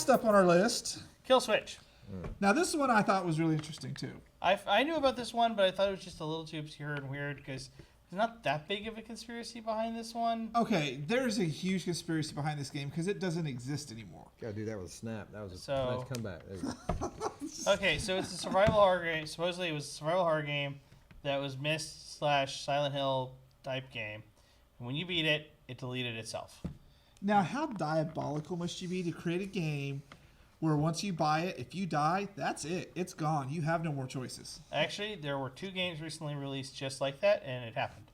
Next up on our list, Killswitch. now this one I thought was really interesting too. I knew about this one, but I thought it was just a little too obscure and weird because there's not that big of a conspiracy behind this one. Okay, there's a huge conspiracy behind this game because it doesn't exist anymore. Gotta do that with a snap. That was a nice comeback. There you go. Okay, so it's a survival horror game. Supposedly it was a survival horror game that was Myst/Silent Hill type game. And when you beat it, it deleted itself. Now, how diabolical must you be to create a game where once you buy it, if you die, that's it. It's gone. You have no more choices. Actually, there were 2 games recently released just like that, and it happened.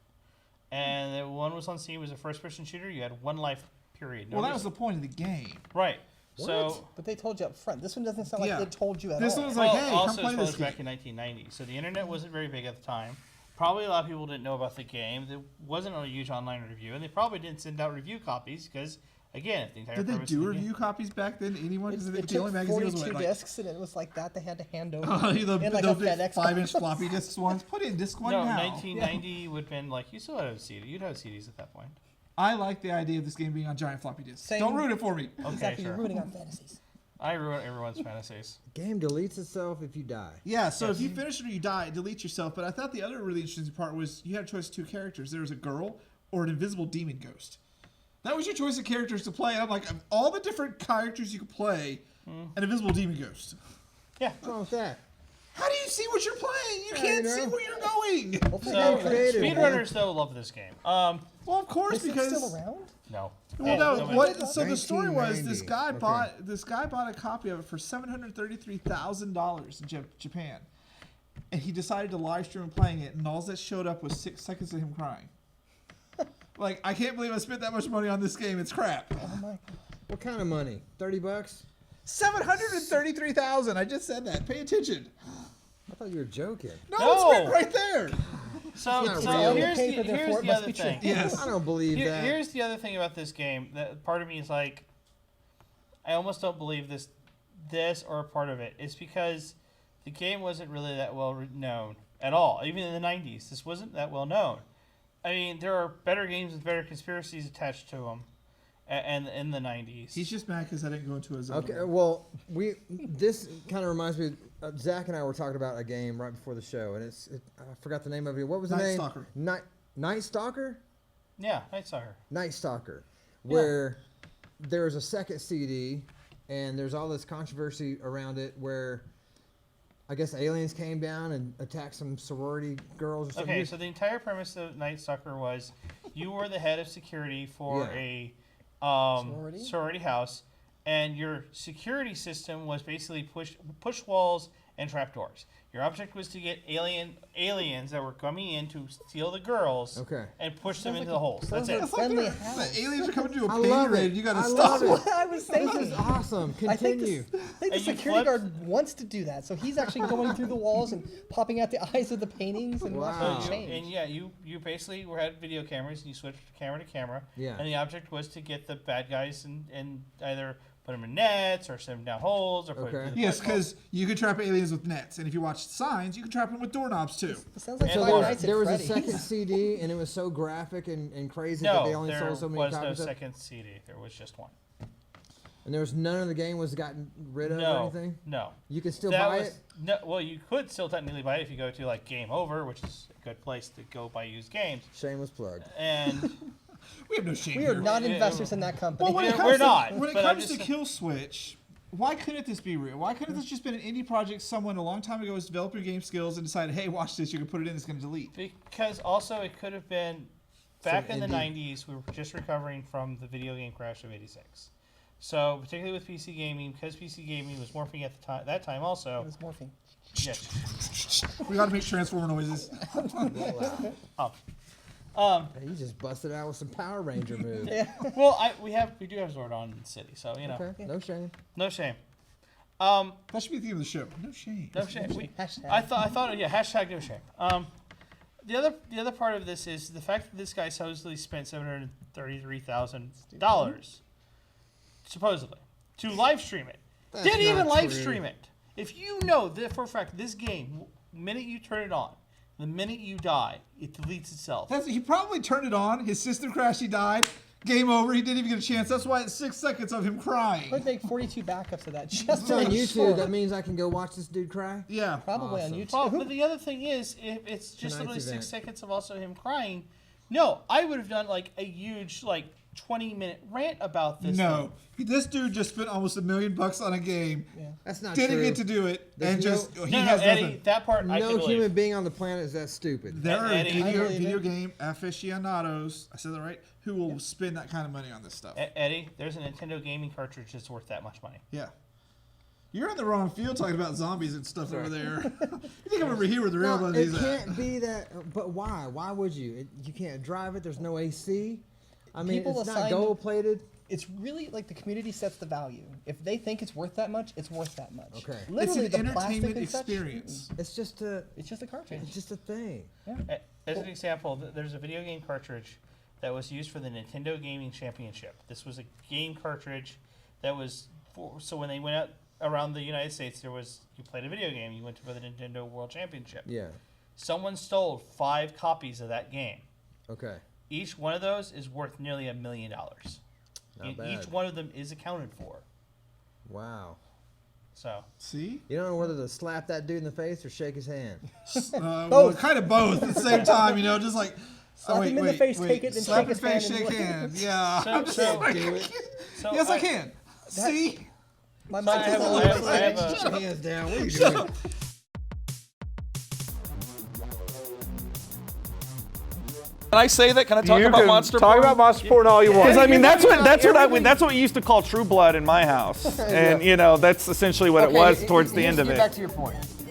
And the one was on Steam, was a first-person shooter. You had 1 life, period. Well, that was the point of the game. Right. What? So, But they told you up front. This one doesn't sound like they told you at This all. one was like, hey, also come play it this was game. back in 1990, so the internet wasn't very big at the time. Probably a lot of people didn't know about the game. There wasn't a huge online review, and they probably didn't send out review copies because, again, if the entire Did they purpose do of the review game, copies back then? Anyone? Because It the only took magazine was 42 what, discs, and it was like that. They had to hand over the in like a big FedEx 5-inch box. floppy disks ones. Put in disc one no, now. 1990 would have been like you still have a CD. You'd have CDs at that point. I like the idea of this game being on giant floppy disks. Same. Don't ruin it for me. Okay, Exactly, sure. you're ruining our fantasies. I ruin everyone's fantasies. Game deletes itself if you die. Yeah, so if you finish it or you die, it deletes yourself. But I thought the other really interesting part was you had a choice of 2 characters. There was a girl or an invisible demon ghost. That was your choice of characters to play. And I'm like, of all the different characters you could play, an invisible demon ghost. Yeah. What's wrong with that? How do you see what you're playing? You can't see where you're going. Hopefully So they're creative, speedrunners though love this game. Well, of course, Is it because still around? No. well, no. no, What? So the story was 1990. this guy bought a copy of it for $733,000 in Japan, and he decided to live stream playing it, and all that showed up was 6 seconds of him crying. Like, I can't believe I spent that much money on this game. It's crap. Oh my! What kind of money? $30? $733,000. I just said that. Pay attention. I thought you were joking. No, No. it's written right there. So, not so real. here's Paper, the, therefore here's it the must other be true. thing. Yes. I don't believe that. Here's the other thing about this game. That part of me is like, I almost don't believe this or a part of it. It's because the game wasn't really that well known at all. Even in the 90s, this wasn't that well known. I mean, there are better games with better conspiracies attached to them, and in the 90s. He's just mad because I didn't go into his own. Okay, well, this kind of reminds me. Zach and I were talking about a game right before the show, and I forgot the name of it. What was the Night name? Stalker. Night Stalker. Yeah, I saw her. Night Stalker, where there's a second CD, and there's all this controversy around it, where I guess aliens came down and attacked some sorority girls or something. Okay, so the entire premise of Night Stalker was you were the head of security for a sorority house, and your security system was basically push walls and trapdoors. Your object was to get aliens that were coming in to steal the girls and push them into the holes. That's it. It's like Friendly the aliens are coming to do a I pain love raid. it. You got to I stop love it. it. What I was This is thinking. awesome. I think Continue. the And you security flip- guard wants to do that, so he's actually going through the walls and popping out the eyes of the paintings and Wow. watching So it change. and yeah, you basically had video cameras and you switched camera to camera. Yeah. And the object was to get the bad guys and either put them in nets or send them down holes or put them through the Yes, push holes. because you can trap aliens with nets, and if you watch signs, you can trap them with doorknobs too. It sounds like And Five there- Nights at There was a Freddy's. second CD, and it was so graphic and crazy that No, they only there sold so many was no copies of it. second CD. There was just one. And there was none of the game was gotten rid of or No, anything? no. You can still That buy was, it? No, well, you could still technically buy it if you go to like Game Over, which is a good place to go buy used games. Shameless plug. And We have no shame We are here. not Yeah, investors in that company. Well, when it Yeah, comes we're to, not, When it but I'm comes to just- Killswitch, why couldn't this be real? Why couldn't this just been an indie project someone a long time ago was developing game skills and decided, hey, watch this, you can put it in, it's going to delete. because also it could have been back Some in the indie. 90s, we were just recovering from the video game crash of 86. So particularly with PC gaming, because PC gaming was morphing at the that time It also. was morphing. Yes. We got to make transformer noises. Hey, you just busted out with some Power Ranger moves. Well, we do have Zordon in the city, so you know, Okay, no shame. no shame. That should be the theme of the show. No shame. No shame. Hashtag. I thought yeah, hashtag no shame. The other part of this is the fact that this guy supposedly spent $733,000 supposedly to live stream it. That's Didn't even not live true. stream it. If you know that for a fact this game, the minute you turn it on, the minute you die, it deletes itself. He probably turned it on, his system crashed, he died, Game over. He didn't even get a chance. That's why it's 6 seconds of him crying. I'd make 42 backups of that just It's to on make YouTube. sure. That means I can go watch this dude cry. Yeah. Probably Awesome. on YouTube. Well, but the other thing is, if it's just Tonight's literally 6 event. seconds of also him crying, no, I would have done like a huge 20-minute rant about this. No. This dude just spent almost $1 million on a game. Yeah. That's not Didn't true. get to do it. There's and no- just, he No, has Eddie, nothing. that part I can No believe. human being on the planet is that stupid. There are Eddie- I believe video it. game aficionados, I said that right, who will spend that kind of money on this stuff. Eddie, there's a Nintendo gaming cartridge that's worth that much money. Yeah. You're in the wrong field talking about zombies and stuff over there. You think I'm over here where the real No, money's it at. can't be that. But why? Why would you? You can't drive it. There's no AC. I mean, People it's not assign- gold plated. It's really like the community sets the value. If they think it's worth that much, it's worth that much. Okay. It's Literally, an the plastic entertainment and such, experience. It's just a. It's just a cartridge. It's just a thing. Yeah. As an example, there's a video game cartridge that was used for the Nintendo Gaming Championship. This was a game cartridge that was so when they went out around the United States, you played a video game, you went to the Nintendo World Championship. Yeah. Someone stole 5 copies of that game. Okay. Each one of those is worth nearly $1 million. Not And bad. each one of them is accounted for. Wow. So See? You don't know whether to slap that dude in the face or shake his hand. Well, kind of both at the same time, just like. Slap him in the face, take it, then slap shake his face, hand shake and- hand. Yeah. So- I'm just so- like, so yes, I can. See? My I mind have is a- all I over have- the I have place. a- Hands down. What are you doing? Can I say that? Can I talk You about can monster talk porn? about monster porn all you want. Because I mean, that's what everything. that's what we used to call True Blood in my house, and that's essentially what it was towards the end of Get it. back to your point.